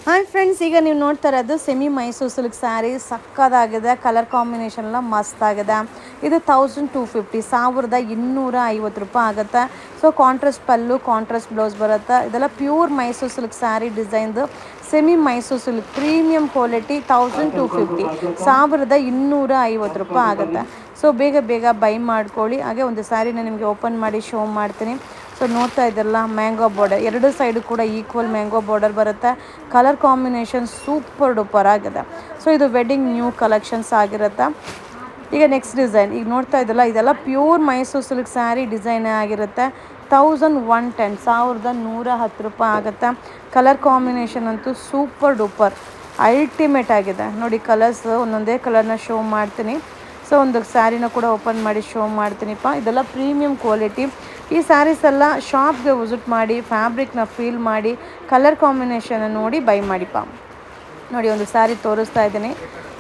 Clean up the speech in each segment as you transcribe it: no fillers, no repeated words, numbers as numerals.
Hi friends, ಈಗ ನೀವು ನೋಡ್ತಾ ಇರೋದು ಸೆಮಿ ಮೈಸೂರು ಸಿಲ್ಕ್ ಸ್ಯಾರಿ. ಸಕ್ಕದಾಗಿದೆ, ಕಲರ್ ಕಾಂಬಿನೇಷನ್ ಎಲ್ಲ ಮಸ್ತ್ ಆಗಿದೆ. ಇದು 1250 1250 ಆಗುತ್ತೆ. So contrast pallu, contrast blouse ಬರುತ್ತೆ. ಇದೆಲ್ಲ ಪ್ಯೂರ್ ಮೈಸೂರು ಸಿಲ್ಕ್ ಸ್ಯಾರಿ ಡಿಸೈನ್ದು semi Mysuru silk premium quality. 1250 1250 ಆಗುತ್ತೆ. ಸೊ ಬೇಗ ಬೇಗ ಬೈ ಮಾಡ್ಕೊಳ್ಳಿ. ಹಾಗೆ ಒಂದು ಸ್ಯಾರಿನ ನಿಮಗೆ ಓಪನ್ ಮಾಡಿ ಶೋ ಮಾಡ್ತೀನಿ. ಸೊ ನೋಡ್ತಾ ಇದ್ದಲ್ಲ, ಮ್ಯಾಂಗೋ ಬಾರ್ಡರ್, ಎರಡು ಸೈಡು ಕೂಡ ಈಕ್ವಲ್ ಮ್ಯಾಂಗೋ ಬಾರ್ಡರ್ ಬರುತ್ತೆ. ಕಲರ್ ಕಾಂಬಿನೇಷನ್ ಸೂಪರ್ ಡೂಪರ್ ಆಗಿದೆ. ಸೊ ಇದು ವೆಡ್ಡಿಂಗ್ ನ್ಯೂ ಕಲೆಕ್ಷನ್ಸ್ ಆಗಿರುತ್ತೆ. ಈಗ ನೆಕ್ಸ್ಟ್ ಡಿಸೈನ್ ಈಗ ನೋಡ್ತಾ ಇದ್ದಲ್ಲ, ಇದೆಲ್ಲ ಪ್ಯೂರ್ ಮೈಸೂರು ಸಿಲ್ಕ್ ಸ್ಯಾರಿ ಡಿಸೈನೇ ಆಗಿರುತ್ತೆ. 1110 ಆಗುತ್ತೆ. ಕಲರ್ ಕಾಂಬಿನೇಷನ್ ಅಂತೂ ಸೂಪರ್ ಡೂಪರ್ ಅಲ್ಟಿಮೇಟ್ ಆಗಿದೆ ನೋಡಿ. ಕಲರ್ಸ್ ಒಂದೊಂದೇ ಕಲರ್ನ ಶೋ ಮಾಡ್ತೀನಿ. ಸೊ ಒಂದು ಸ್ಯಾರಿನ ಕೂಡ ಓಪನ್ ಮಾಡಿ ಶೋ ಮಾಡ್ತೀನಿಪ್ಪ. ಇದೆಲ್ಲ ಪ್ರೀಮಿಯಂ ಕ್ವಾಲಿಟಿ. ಈ ಸ್ಯಾರೀಸ್ ಎಲ್ಲ ಶಾಪ್ಗೆ ವಿಸಿಟ್ ಮಾಡಿ, ಫ್ಯಾಬ್ರಿಕ್ನ ಫೀಲ್ ಮಾಡಿ, ಕಲರ್ ಕಾಂಬಿನೇಷನ್ ನೋಡಿ ಬೈ ಮಾಡಿಪ್ಪ. ನೋಡಿ ಒಂದು ಸ್ಯಾರಿ ತೋರಿಸ್ತಾ ಇದ್ದೀನಿ.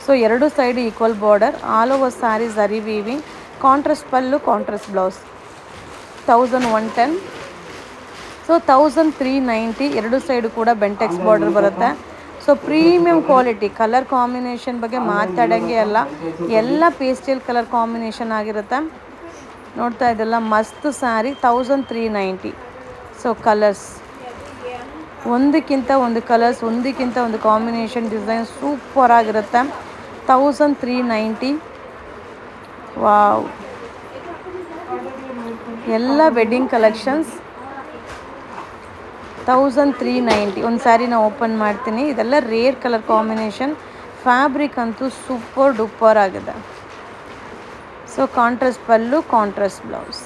ಸೊ ಎರಡು side equal border, all over sari zari weaving, contrast pallu, contrast blouse. 1110. So 1390. ಎರಡು ಸೈಡು ಕೂಡ ಬೆಂಟೆಕ್ಸ್ ಬಾರ್ಡರ್ ಬರುತ್ತೆ. So premium quality. Colour combination ಬಗ್ಗೆ ಮಾತಾಡೋಂಗೆ ಅಲ್ಲ, ಎಲ್ಲ ಪೇಸ್ಟಲ್ ಕಲರ್ ಕಾಂಬಿನೇಷನ್ ಆಗಿರುತ್ತೆ. ನೋಡ್ತಾ ಇದ್ದಲ್ಲ, ಮಸ್ತ್ ಸ್ಯಾರಿ. 1390. ಸೊ ಕಲರ್ಸ್ ಒಂದಕ್ಕಿಂತ ಒಂದು ಕಲರ್ಸ್, ಒಂದಕ್ಕಿಂತ ಒಂದು ಕಾಂಬಿನೇಷನ್ ಡಿಸೈನ್ ಸೂಪರ್ ಆಗಿರುತ್ತೆ. 1390. ವಾವ್, ಎಲ್ಲ ವೆಡ್ಡಿಂಗ್ ಕಲೆಕ್ಷನ್ಸ್. 1390. ಒಂದು ಸ್ಯಾರಿನ ಓಪನ್ ಮಾಡ್ತೀನಿ. ಇದೆಲ್ಲ ರೇರ್ ಕಲರ್ ಕಾಂಬಿನೇಷನ್. ಫ್ಯಾಬ್ರಿಕ್ ಅಂತೂ ಸೂಪರ್ ಡೂಪರ್ ಆಗಿದೆ. So contrast pallu, contrast blouse.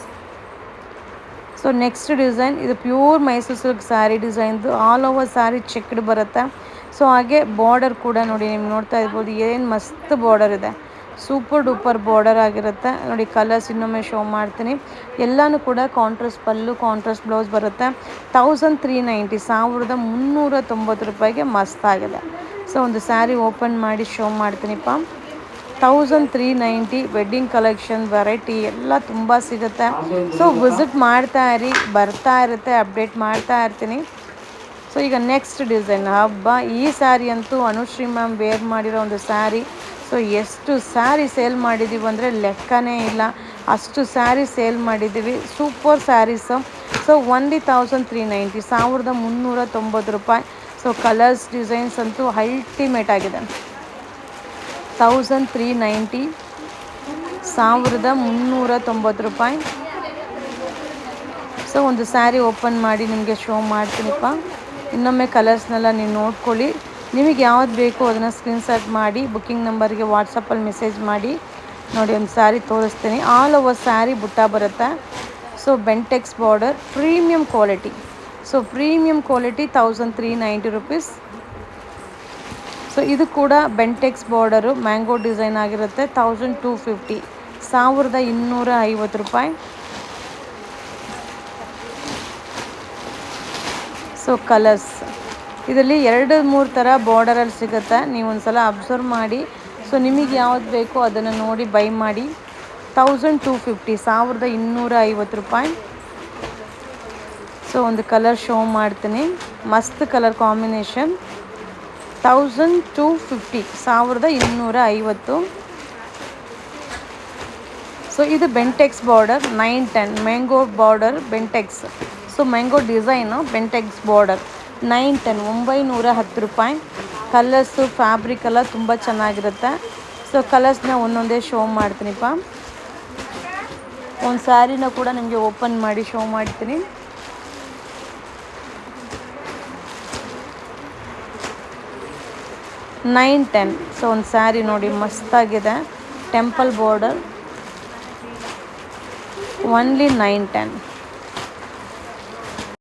So next design, ಇದು ಪ್ಯೂರ್ ಮೈಸೂರು ಸಿಲ್ಕ್ ಸ್ಯಾರಿ ಡಿಸೈನ್ದು. ಆಲ್ ಓವರ್ ಸ್ಯಾರಿ ಚೆಕ್ಡ್ ಬರುತ್ತೆ. ಸೊ ಹಾಗೆ ಬಾರ್ಡರ್ ಕೂಡ ನೋಡಿ, ನಿಮ್ಗೆ ನೋಡ್ತಾ ಇರ್ಬೋದು ಏನು ಮಸ್ತ್ ಬಾರ್ಡರ್ ಇದೆ. ಸೂಪರ್ ಡೂಪರ್ ಬಾರ್ಡರ್ ಆಗಿರುತ್ತೆ ನೋಡಿ. ಕಲರ್ಸ್ ಇನ್ನೊಮ್ಮೆ ಶೋ ಮಾಡ್ತೀನಿ. ಎಲ್ಲನೂ ಕೂಡ ಕಾಂಟ್ರಾಸ್ಟ್ ಪಲ್ಲು, ಕಾಂಟ್ರಾಸ್ಟ್ ಬ್ಲೌಸ್ ಬರುತ್ತೆ. 1390 1390 ಮಸ್ತ್ ಆಗಿದೆ. ಸೊ ಒಂದು ಸ್ಯಾರಿ ಓಪನ್ ಮಾಡಿ ಶೋ ಮಾಡ್ತೀನಿಪ್ಪ. 1390. ವೆಡ್ಡಿಂಗ್ ಕಲೆಕ್ಷನ್ ವೆರೈಟಿ ಎಲ್ಲ ತುಂಬ ಸಿಗುತ್ತೆ. ಸೊ ವಿಸಿಟ್ ಮಾಡ್ತಾ ಇರಿ, ಬರ್ತಾ ಇರುತ್ತೆ, ಅಪ್ಡೇಟ್ ಮಾಡ್ತಾ ಇರ್ತೀನಿ. ಸೊ ಈಗ ನೆಕ್ಸ್ಟ್ ಡಿಸೈನ್, ಹಬ್ಬ. ಈ ಸ್ಯಾರಿ ಅಂತೂ ಅನುಶ್ರೀ ಮ್ಯಾಮ್ ವೇರ್ ಮಾಡಿರೋ ಒಂದು ಸ್ಯಾರಿ. ಸೊ ಎಷ್ಟು ಸ್ಯಾರಿ ಸೇಲ್ ಮಾಡಿದ್ದೀವಿ ಅಂದರೆ ಲೆಕ್ಕನೇ ಇಲ್ಲ, ಅಷ್ಟು ಸ್ಯಾರಿ ಸೇಲ್ ಮಾಡಿದ್ದೀವಿ. ಸೂಪರ್ ಸ್ಯಾರೀಸು. So only 1390 1390. So colours, designs ಅಂತೂ ಅಲ್ಟಿಮೇಟ್ ಆಗಿದೆ. 1390 1390. ಸೊ ಒಂದು ಸ್ಯಾರಿ ಓಪನ್ ಮಾಡಿ ನಿಮಗೆ ಶೋ ಮಾಡ್ತೀನಿಪ್ಪ. ಇನ್ನೊಮ್ಮೆ ಕಲರ್ಸ್ನೆಲ್ಲ ನೀವು ನೋಡ್ಕೊಳ್ಳಿ. ನಿಮಗೆ ಯಾವ್ದು ಬೇಕೋ ಅದನ್ನು ಸ್ಕ್ರೀನ್ಶಾಟ್ ಮಾಡಿ ಬುಕ್ಕಿಂಗ್ ನಂಬರ್ಗೆ ವಾಟ್ಸಪ್ಪಲ್ಲಿ ಮೆಸೇಜ್ ಮಾಡಿ. ನೋಡಿ ಒಂದು ಸ್ಯಾರಿ ತೋರಿಸ್ತೀನಿ. ಆಲ್ ಓವರ್ ಸ್ಯಾರಿ ಬುಟ್ಟ ಬರುತ್ತೆ. So Bentex border, premium quality. So premium quality 1390 rupees. So ಇದು ಕೂಡ ಬೆಂಟೆಕ್ಸ್ ಬಾರ್ಡರು, ಮ್ಯಾಂಗೋ ಡಿಸೈನ್ ಆಗಿರುತ್ತೆ. 1250 1250. ಸೊ ಕಲರ್ಸ್ ಇದರಲ್ಲಿ 2-3 ಥರ ಬಾರ್ಡರಲ್ಲಿ ಸಿಗುತ್ತೆ. ನೀವು ಒಂದು ಸಲ ಅಬ್ಸರ್ವ್ ಮಾಡಿ. ಸೊ ನಿಮಗೆ ಯಾವ್ದು ಬೇಕೋ ಅದನ್ನು ನೋಡಿ ಬೈ ಮಾಡಿ. 1250 1250. ಸೊ ಒಂದು ಕಲರ್ ಶೋ ಮಾಡ್ತೀನಿ. ಮಸ್ತ್ ಕಲರ್ ಕಾಂಬಿನೇಷನ್. 1250 1250. ಸೊ ಇದು Bentex border 910. Mango border Bentex. So mango design, Bentex border. 910 910. Colours, fabric ಎಲ್ಲ ತುಂಬ ಚೆನ್ನಾಗಿರುತ್ತೆ. ಸೊ ಕಲರ್ಸ್ನ ಒಂದೊಂದೇ ಶೋ ಮಾಡ್ತೀನಿಪ್ಪ. ಒಂದು ಸ್ಯಾರಿನ ಕೂಡ ನಿಮಗೆ ಓಪನ್ ಮಾಡಿ ಶೋ ಮಾಡ್ತೀನಿ. $910. ಸೊ ಒಂದು ಸ್ಯಾರಿ ನೋಡಿ ಮಸ್ತಾಗಿದೆ. Temple border. ಓನ್ಲಿ $910.